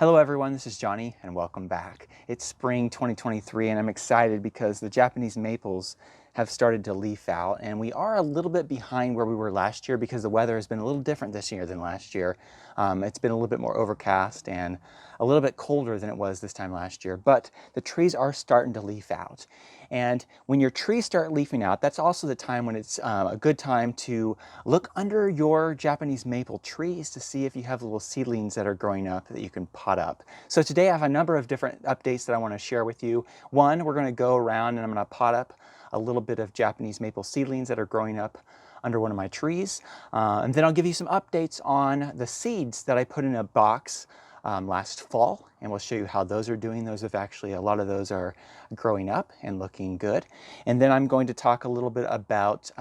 Hello everyone, this is Johnny and welcome back. It's spring 2023 and I'm excited because the Japanese maples have started to leaf out, and we are a little bit behind where we were last year because the weather has been a little different this year than last year. It's been a little bit more overcast and a little bit colder than it was this time last year, but the trees are starting to leaf out. And when your trees start leafing out, that's also the time when it's a good time to look under your Japanese maple trees to see if you have little seedlings that are growing up that you can pot up. So today I have a number of different updates that I want to share with you. One, we're going to go around and I'm going to pot up a little bit of Japanese maple seedlings that are growing up under one of my trees. And then I'll give you some updates on the seeds that I put in a box last fall, and we'll show you how those are doing. Those have actually, a lot of those are growing up and looking good. And then I'm going to talk a little bit about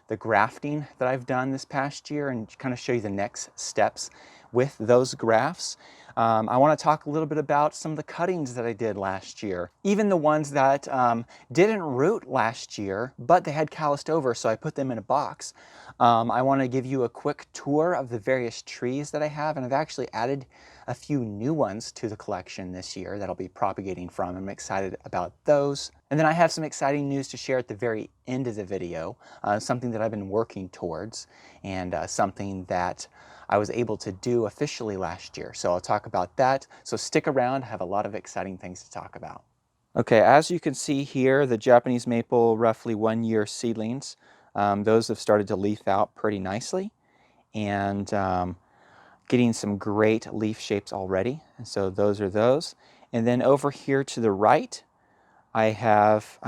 the grafting that I've done this past year and kind of show you the next steps with those grafts. I want to talk a little bit about some of the cuttings that I did last year, even the ones that didn't root last year, but they had calloused over, so I put them in a box. I want to give you a quick tour of the various trees that I have, and I've actually added a few new ones to the collection this year that I'll be propagating from. I'm excited about those. And then I have some exciting news to share at the very end of the video, something that I've been working towards and something that I was able to do officially last year. So I'll talk about that. So stick around, I have a lot of exciting things to talk about. Okay, as you can see here, the Japanese maple roughly 1 year seedlings, those have started to leaf out pretty nicely and getting some great leaf shapes already. And so those are those. And then over here to the right, I have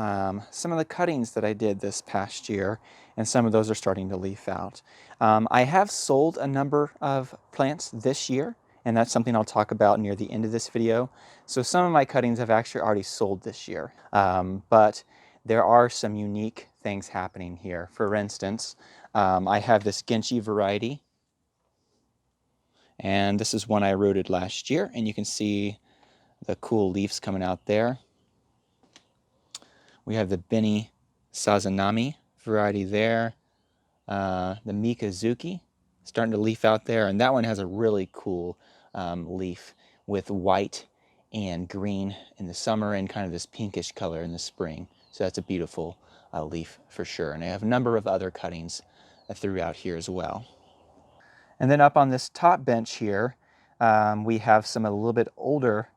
some of the cuttings that I did this past year, and some of those are starting to leaf out. I have sold a number of plants this year, and that's something I'll talk about near the end of this video. So some of my cuttings have actually already sold this year, but there are some unique things happening here. For instance, I have this Genchi variety, and this is one I rooted last year, and you can see the cool leaves coming out there. We have the Beni Sazanami variety there, the Mikazuki starting to leaf out there, and that one has a really cool leaf with white and green in the summer and kind of this pinkish color in the spring. So that's a beautiful leaf for sure. And I have a number of other cuttings throughout here as well. And then up on this top bench here, we have some a little bit older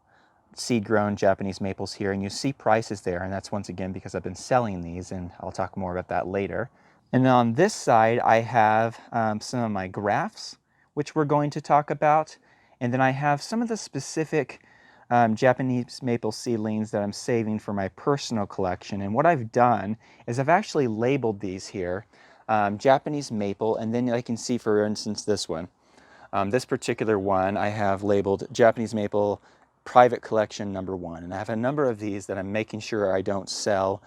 seed-grown Japanese maples here, and you see prices there, and that's once again because I've been selling these, and I'll talk more about that later. And then on this side, I have some of my grafts, which we're going to talk about, and then I have some of the specific Japanese maple seedlings that I'm saving for my personal collection. And what I've done is I've actually labeled these here, Japanese maple, and then I can see, for instance, this one. This particular one I have labeled Japanese maple private collection #1, and I have a number of these that I'm making sure I don't sell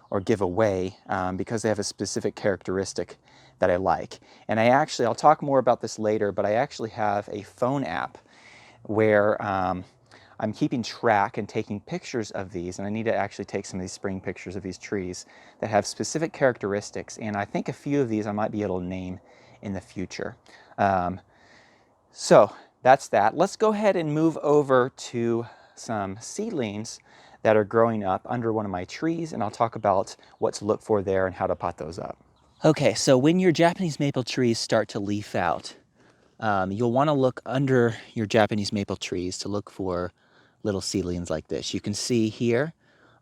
or give away because they have a specific characteristic that I like. And I'll talk more about this later, but I actually have a phone app where I'm keeping track and taking pictures of these, and I need to actually take some of these spring pictures of these trees that have specific characteristics, and I think a few of these I might be able to name in the future. So that's that. Let's go ahead and move over to some seedlings that are growing up under one of my trees, and I'll talk about what to look for there and how to pot those up. Okay, so when your Japanese maple trees start to leaf out, you'll want to look under your Japanese maple trees to look for little seedlings like this. You can see here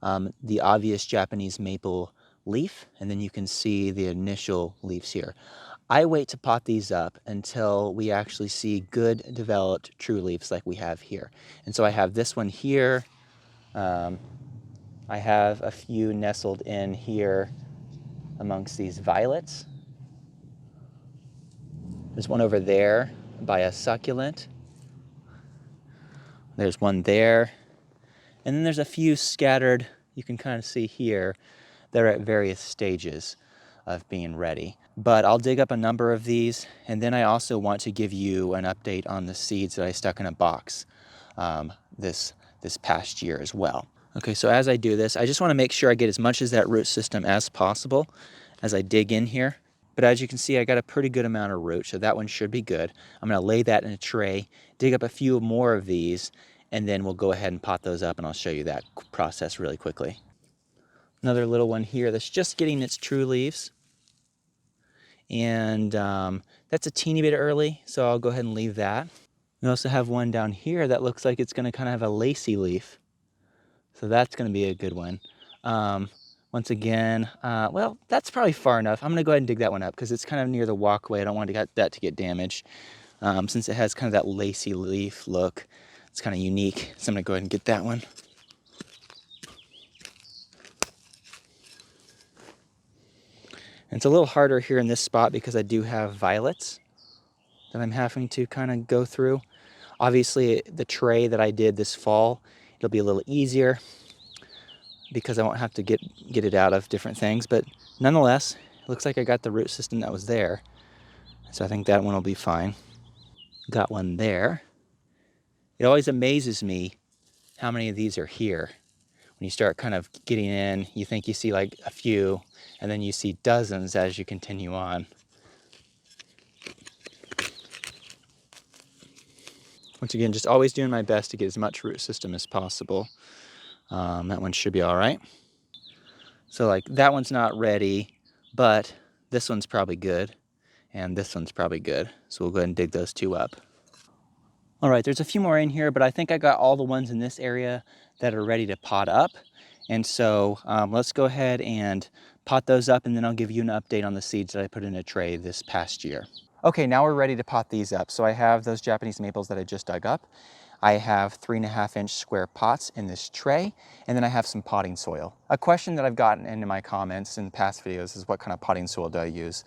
the obvious Japanese maple leaf, and then you can see the initial leaves here. I wait to pot these up until we actually see good developed true leaves like we have here. And so I have this one here. I have a few nestled in here amongst these violets. There's one over there by a succulent. There's one there. And then there's a few scattered, you can kind of see here, they're at various stages of being ready. But I'll dig up a number of these, and then I also want to give you an update on the seeds that I stuck in a box this past year as well. Okay, so as I do this, I just want to make sure I get as much of that root system as possible as I dig in here. But as you can see, I got a pretty good amount of root, so that one should be good. I'm gonna lay that in a tray, dig up a few more of these, and then we'll go ahead and pot those up, and I'll show you that process really quickly. Another little one here that's just getting its true leaves. And that's a teeny bit early, so I'll go ahead and leave that. We also have one down here that looks like it's gonna kind of have a lacy leaf. So that's gonna be a good one. Once again, well, that's probably far enough. I'm gonna go ahead and dig that one up because it's kind of near the walkway. I don't want that to get damaged. Since it has kind of that lacy leaf look, it's kind of unique. So I'm gonna go ahead and get that one. And it's a little harder here in this spot because I do have violets that I'm having to kind of go through. Obviously, the tray that I did this fall, it'll be a little easier because I won't have to get it out of different things. But nonetheless, it looks like I got the root system that was there. So I think that one will be fine. Got one there. It always amazes me how many of these are here. When you start kind of getting in, you think you see like a few, and then you see dozens as you continue on. Once again, just always doing my best to get as much root system as possible. That one should be all right. So like that one's not ready, but this one's probably good, and this one's probably good. So we'll go ahead and dig those two up. All right, there's a few more in here, but I think I got all the ones in this area that are ready to pot up. And so let's go ahead and pot those up, and then I'll give you an update on the seeds that I put in a tray this past year. Okay, now we're ready to pot these up. So I have those Japanese maples that I just dug up. I have 3.5-inch square pots in this tray, and then I have some potting soil. A question that I've gotten into my comments in past videos is what kind of potting soil do I use?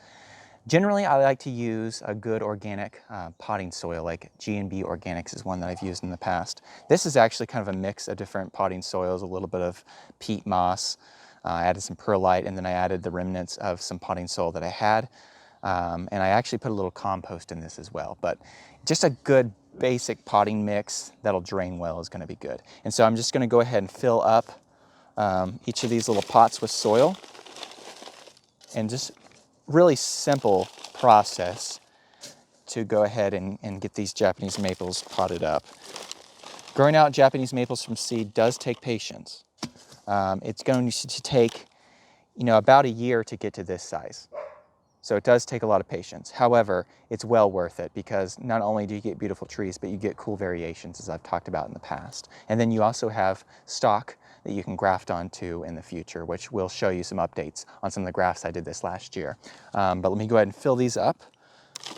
Generally, I like to use a good organic potting soil, like G&B Organics is one that I've used in the past. This is actually kind of a mix of different potting soils, a little bit of peat moss, I added some perlite, and then I added the remnants of some potting soil that I had. And I actually put a little compost in this as well, but just a good basic potting mix that'll drain well is gonna be good. And so I'm just gonna go ahead and fill up each of these little pots with soil, and just really simple process to go ahead and get these Japanese maples potted up. Growing out Japanese maples from seed does take patience. It's going to take, about a year to get to this size. So it does take a lot of patience. However, it's well worth it because not only do you get beautiful trees, but you get cool variations, as I've talked about in the past. And then you also have stock that you can graft onto in the future, which will show you some updates on some of the grafts I did this last year. But let me go ahead and fill these up,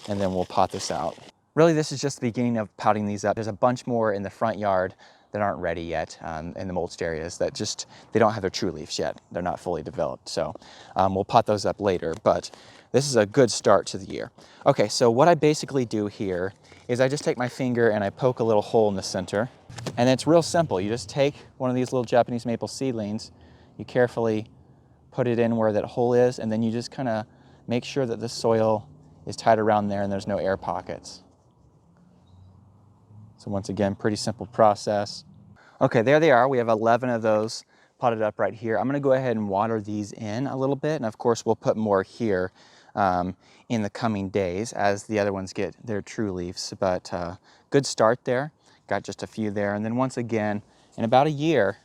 and then we'll pot this out. Really, this is just the beginning of potting these up. There's a bunch more in the front yard that aren't ready yet in the mulched areas that they don't have their true leaves yet. They're not fully developed. So we'll pot those up later, but this is a good start to the year. Okay, so what I basically do here is I just take my finger and I poke a little hole in the center. And it's real simple. You just take one of these little Japanese maple seedlings, you carefully put it in where that hole is, and then you just kind of make sure that the soil is tight around there and there's no air pockets. So once again, pretty simple process. Okay, there they are. We have 11 of those potted up right here. I'm gonna go ahead and water these in a little bit, and of course we'll put more here in the coming days as the other ones get their true leaves. But good start there. Got just a few there, and then once again, in about a year,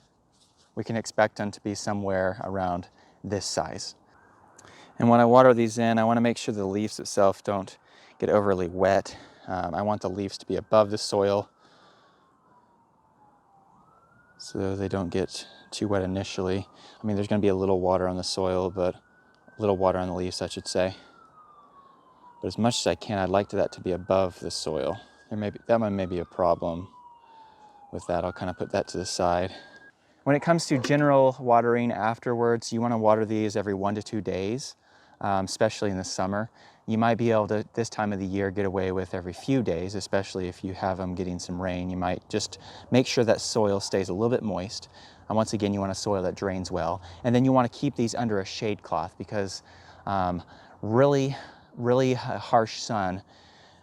we can expect them to be somewhere around this size. And when I water these in, I wanna make sure the leaves itself don't get overly wet. I want the leaves to be above the soil so they don't get too wet initially. I mean, there's going to be a little water on the soil, but a little water on the leaves, I should say. But as much as I can, I'd like that to be above the soil. That one may be a problem with that. I'll kind of put that to the side. When it comes to general watering afterwards, you want to water these every 1 to 2 days, especially in the summer. You might be able to, this time of the year, get away with every few days, especially if you have them getting some rain. You might just make sure that soil stays a little bit moist. And once again, you want a soil that drains well. And then you want to keep these under a shade cloth because really harsh sun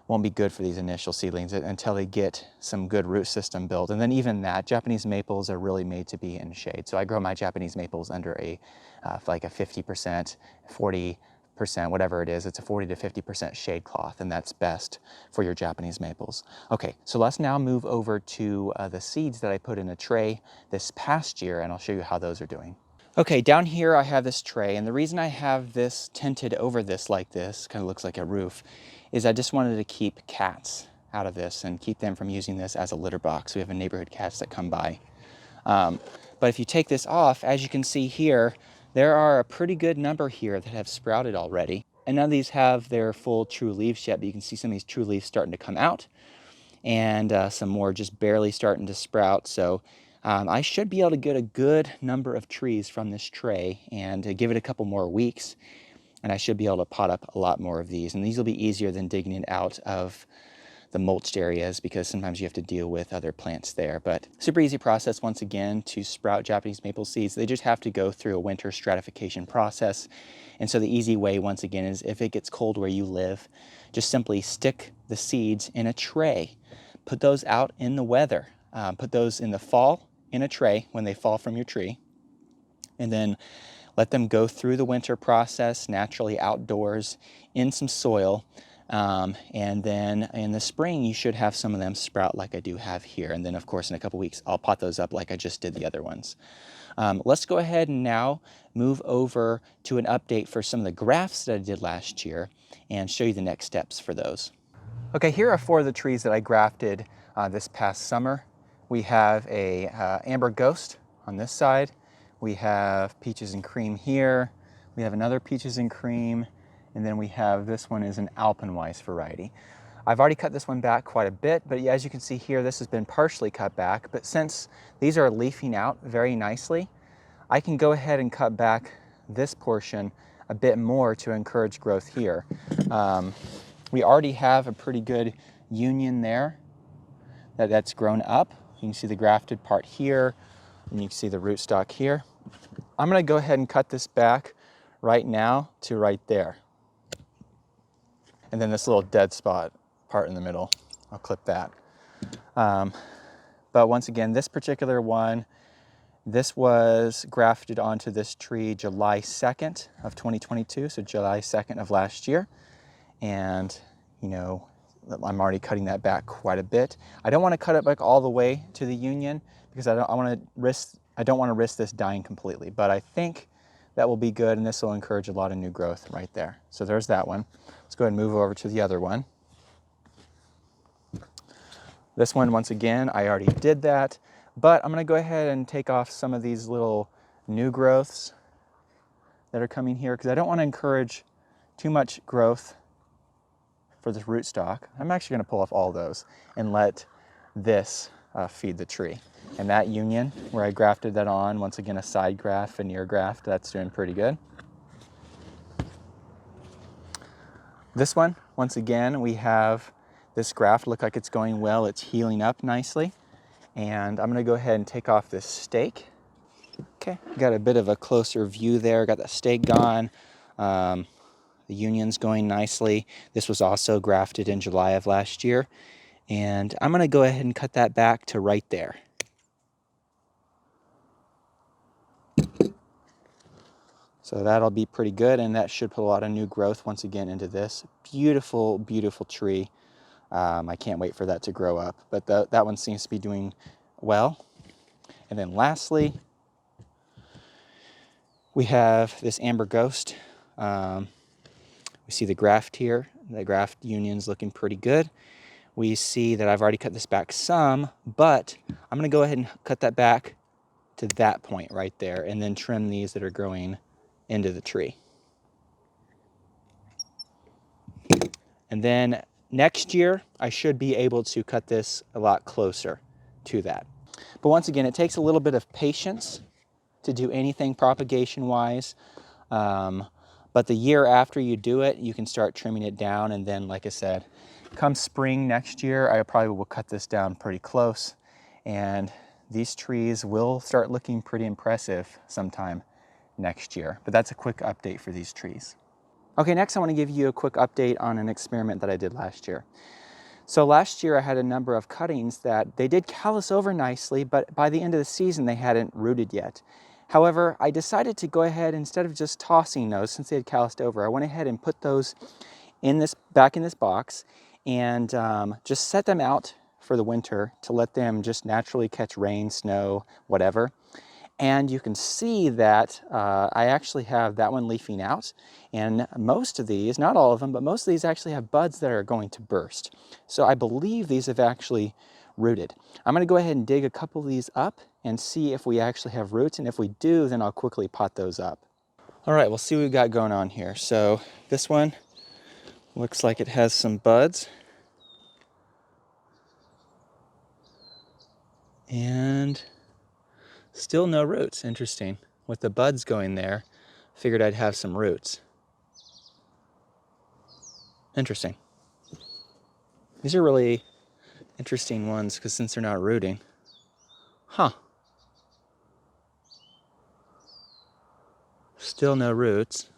won't be good for these initial seedlings until they get some good root system built. And then even that, Japanese maples are really made to be in shade. So I grow my Japanese maples under like a 50%, 40, whatever it is. It's a 40 to 50% shade cloth, and that's best for your Japanese maples. Okay, so let's now move over to the seeds that I put in a tray this past year, and I'll show you how those are doing. Okay, down here I have this tray, and the reason I have this tinted over this like this, kind of looks like a roof, is I just wanted to keep cats out of this and keep them from using this as a litter box. We have a neighborhood cats that come by. But if you take this off, as you can see here, there are a pretty good number here that have sprouted already. And none of these have their full true leaves yet, but you can see some of these true leaves starting to come out, and some more just barely starting to sprout. So I should be able to get a good number of trees from this tray, and give it a couple more weeks, and I should be able to pot up a lot more of these. And these will be easier than digging it out of the mulched areas, because sometimes you have to deal with other plants there. But super easy process, once again, to sprout Japanese maple seeds. They just have to go through a winter stratification process. And so the easy way, once again, is if it gets cold where you live, just simply stick the seeds in a tray. Put those out in the weather. Put those in the fall in a tray when they fall from your tree. And then let them go through the winter process naturally outdoors in some soil. And then in the spring, you should have some of them sprout like I do have here. And then, of course, in a couple weeks, I'll pot those up like I just did the other ones. Let's go ahead and now move over to an update for some of the grafts that I did last year and show you the next steps for those. Okay, here are 4 of the trees that I grafted this past summer. We have a Amber Ghost on this side. We have Peaches and Cream here. We have another Peaches and Cream. And then we have, this one is an Alpenweiss variety. I've already cut this one back quite a bit, but as you can see here, this has been partially cut back. But since these are leafing out very nicely, I can go ahead and cut back this portion a bit more to encourage growth here. We already have a pretty good union there that's grown up. You can see the grafted part here, and you can see the rootstock here. I'm gonna go ahead and cut this back right now to right there. And then this little dead spot part in the middle, I'll clip that. But once again, this particular one, this was grafted onto this tree July 2nd of 2022, so July 2nd of last year. And, you know, I'm already cutting that back quite a bit. I don't want to cut it back all the way to the union because I don't want to risk this dying completely. But I think that will be good, and this will encourage a lot of new growth right there. So there's that one. Let's go ahead and move over to the other one. This one, once again, I already did that, but I'm gonna go ahead and take off some of these little new growths that are coming here because I don't want to encourage too much growth for this rootstock. I'm actually gonna pull off all those and let this feed the tree. And that union where I grafted that on, once again, a side graft, veneer graft, that's doing pretty good. This one, once again, we have this graft look like it's going well. It's healing up nicely. And I'm gonna go ahead and take off this stake. Okay, got a bit of a closer view there. Got the stake gone. The union's going nicely. This was also grafted in July of last year. And I'm gonna go ahead and cut that back to right there. So that'll be pretty good, and that should put a lot of new growth once again into this beautiful, beautiful tree. I can't wait for that to grow up, but that one seems to be doing well. And then lastly, we have this Amber Ghost. We see the graft here. The graft union's looking pretty good. We see that I've already cut this back some, but I'm gonna go ahead and cut that back to that point right there, and then trim these that are growing into the tree. And then next year, I should be able to cut this a lot closer to that. But once again, it takes a little bit of patience to do anything propagation-wise. But the year after you do it, you can start trimming it down. And then, like I said, come spring next year, I probably will cut this down pretty close. And these trees will start looking pretty impressive sometime next year. But that's a quick update for these trees. Okay, next I want to give you a quick update on an experiment that I did last year. So last year I had a number of cuttings that they did callus over nicely, but by the end of the season they hadn't rooted yet. However, I decided to go ahead, instead of just tossing those, since they had calloused over, I went ahead and put those back in this box and just set them out for the winter to let them just naturally catch rain, snow, whatever. And you can see that I actually have that one leafing out, and most of these, not all of them, but most of these actually have buds that are going to burst. So I believe these have actually rooted. I'm going to go ahead and dig a couple of these up and see if we actually have roots, and if we do, then I'll quickly pot those up. All right, we'll see what we've got going on here. So this one looks like it has some buds. And still no roots. Interesting. With the buds going there, figured I'd have some roots. Interesting. These are really interesting ones because since they're not rooting. Huh. Still no roots.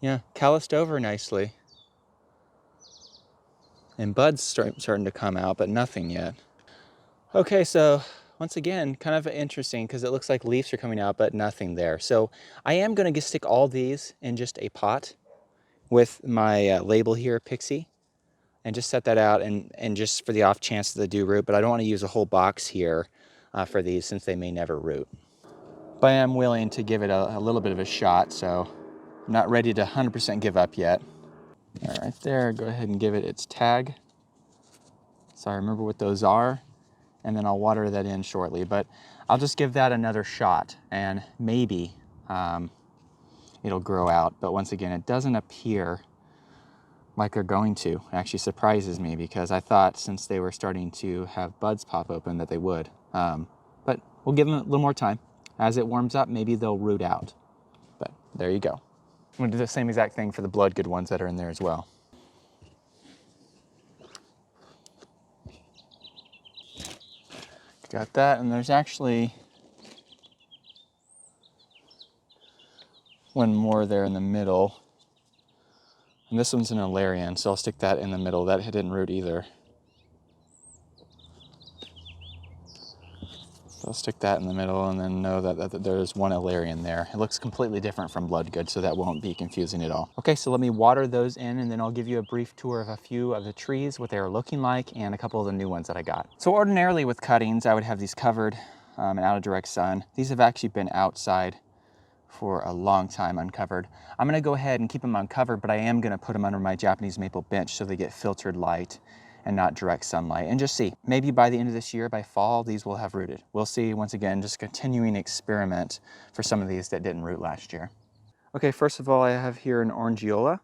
Yeah, calloused over nicely. And buds starting to come out, but nothing yet. Okay, so once again, kind of interesting because it looks like leaves are coming out, but nothing there. So I am going to stick all these in just a pot with my label here, Pixie, and just set that out, and just for the off chance that they do root, but I don't want to use a whole box here for these since they may never root. But I am willing to give it a little bit of a shot, so I'm not ready to 100% give up yet. All right, there, go ahead and give it its tag, so I remember what those are, and then I'll water that in shortly. But I'll just give that another shot, and maybe it'll grow out. But once again, it doesn't appear like they're going to. It actually surprises me because I thought since they were starting to have buds pop open that they would. But we'll give them a little more time. As it warms up, maybe they'll root out. But there you go. I'm gonna do the same exact thing for the blood good ones that are in there as well. Got that, and there's actually one more there in the middle. And this one's an Alarian, so I'll stick that in the middle. That didn't root either. So I'll stick that in the middle and then know that there's one Alarian there. It looks completely different from Bloodgood, so that won't be confusing at all. Okay, so let me water those in, and then I'll give you a brief tour of a few of the trees, what they are looking like, and a couple of the new ones that I got. So ordinarily with cuttings, I would have these covered and out of direct sun. These have actually been outside for a long time uncovered. I'm gonna go ahead and keep them uncovered, but I am gonna put them under my Japanese maple bench so they get filtered light and not direct sunlight, and just see. Maybe by the end of this year, by fall, these will have rooted. We'll see. Once again, just continuing experiment for some of these that didn't root last year. Okay, first of all, I have here an Orangeola,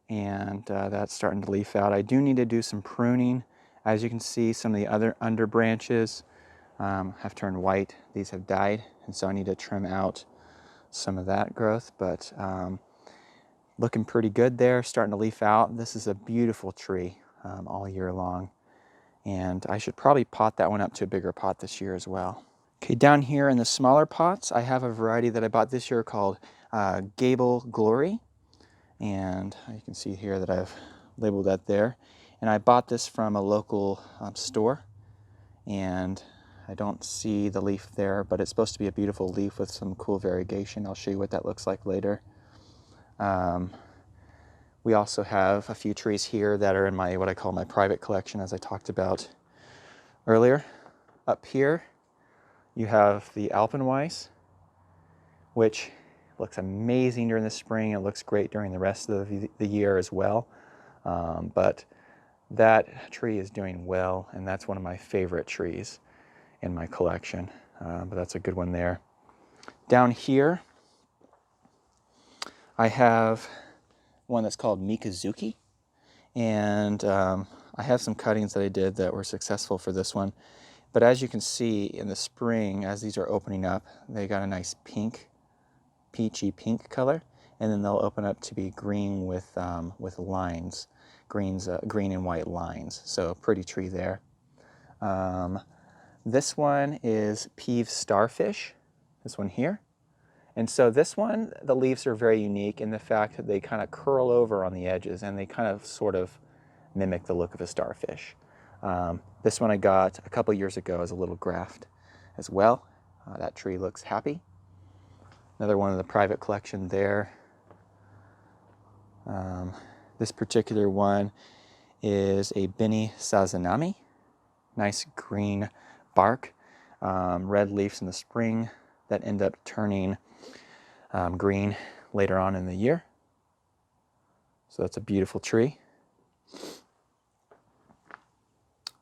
and that's starting to leaf out. I do need to do some pruning. As you can see, some of the other under branches have turned white. These have died, and so I need to trim out some of that growth, but looking pretty good there, starting to leaf out. This is a beautiful tree all year long, and I should probably pot that one up to a bigger pot this year as well. Okay, down here in the smaller pots, I have a variety that I bought this year called Gable Glory, and you can see here that I've labeled that there. And I bought this from a local store, and I don't see the leaf there, but it's supposed to be a beautiful leaf with some cool variegation. I'll show you what that looks like later. We also have a few trees here that are in my, what I call my private collection, as I talked about earlier. Up here, you have the Alpenweiss, which looks amazing during the spring. It looks great during the rest of the year as well. But that tree is doing well, and that's one of my favorite trees in my collection. But that's a good one there. Down here, I have one that's called Mikazuki, and I have some cuttings that I did that were successful for this one. But as you can see in the spring, as these are opening up, they got a nice pink, peachy pink color, and then they'll open up to be green with lines, green and white lines. So a pretty tree there. This one is Peeves Starfish, this one here. And so this one, the leaves are very unique in the fact that they kind of curl over on the edges, and they kind of sort of mimic the look of a starfish. This one I got a couple years ago as a little graft as well. That tree looks happy. Another one of the private collection there. This particular one is a Bini Sazanami. Nice green bark, red leaves in the spring that end up turning green later on in the year. So that's a beautiful tree.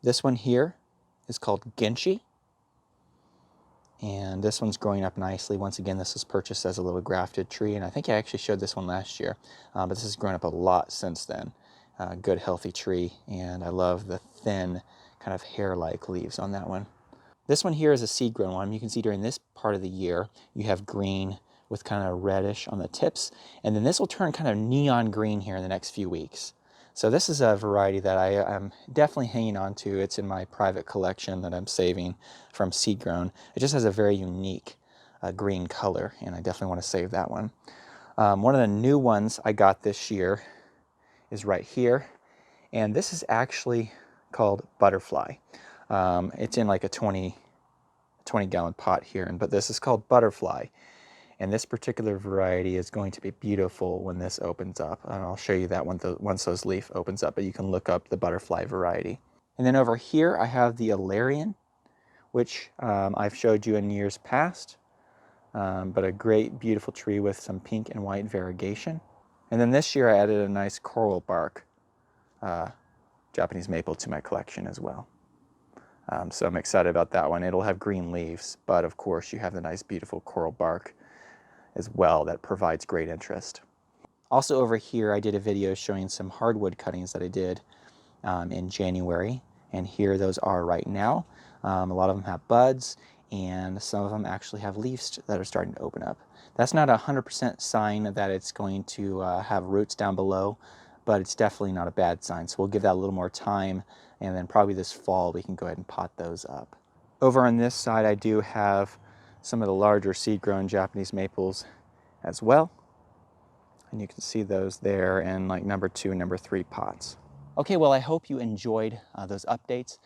This one here is called Genshi. And this one's growing up nicely. Once again, this was purchased as a little grafted tree, and I think I actually showed this one last year, but this has grown up a lot since then. Good, healthy tree, and I love the thin, kind of hair-like leaves on that one. This one here is a seed-grown one. You can see during this part of the year, you have green with kind of reddish on the tips, and then this will turn kind of neon green here in the next few weeks. So this is a variety that I am definitely hanging on to. It's in my private collection that I'm saving from seed grown. It just has a very unique green color, and I definitely want to save that one. One of the new ones I got this year is right here, and this is actually called Butterfly. It's in like a 20-gallon pot here, but this is called Butterfly. And this particular variety is going to be beautiful when this opens up. And I'll show you that once those leaf opens up, but you can look up the butterfly variety. And then over here, I have the Alarian, which I've showed you in years past, but a great, beautiful tree with some pink and white variegation. And then this year, I added a nice coral bark Japanese maple to my collection as well. So I'm excited about that one. It'll have green leaves, but of course, you have the nice, beautiful coral bark as well that provides great interest. Also over here, I did a video showing some hardwood cuttings that I did in January, and here those are right now. A lot of them have buds, and some of them actually have leaves that are starting to open up. That's not a 100% sign that it's going to have roots down below, but it's definitely not a bad sign. So we'll give that a little more time, and then probably this fall we can go ahead and pot those up. Over on this side, I do have some of the larger seed-grown Japanese maples as well. And you can see those there in like number 2 and number 3 pots. Okay, well, I hope you enjoyed those updates.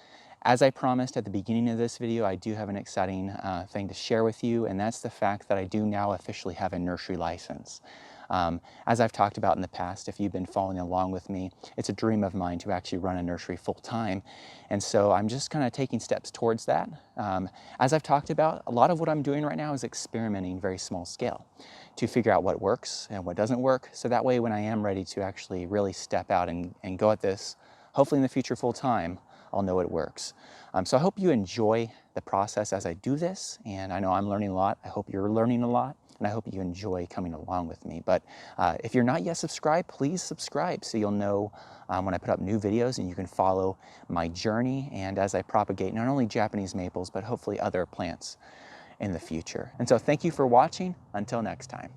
As I promised at the beginning of this video, I do have an exciting thing to share with you, and that's the fact that I do now officially have a nursery license. As I've talked about in the past, if you've been following along with me, it's a dream of mine to actually run a nursery full-time. And so I'm just kind of taking steps towards that. As I've talked about, a lot of what I'm doing right now is experimenting very small scale to figure out what works and what doesn't work. So that way, when I am ready to actually really step out and go at this, hopefully in the future full-time, I'll know it works. So I hope you enjoy the process as I do this, and I know I'm learning a lot. I hope you're learning a lot, and I hope you enjoy coming along with me. But if you're not yet subscribed, please subscribe so you'll know when I put up new videos, and you can follow my journey and as I propagate not only Japanese maples, but hopefully other plants in the future. And so thank you for watching. Until next time.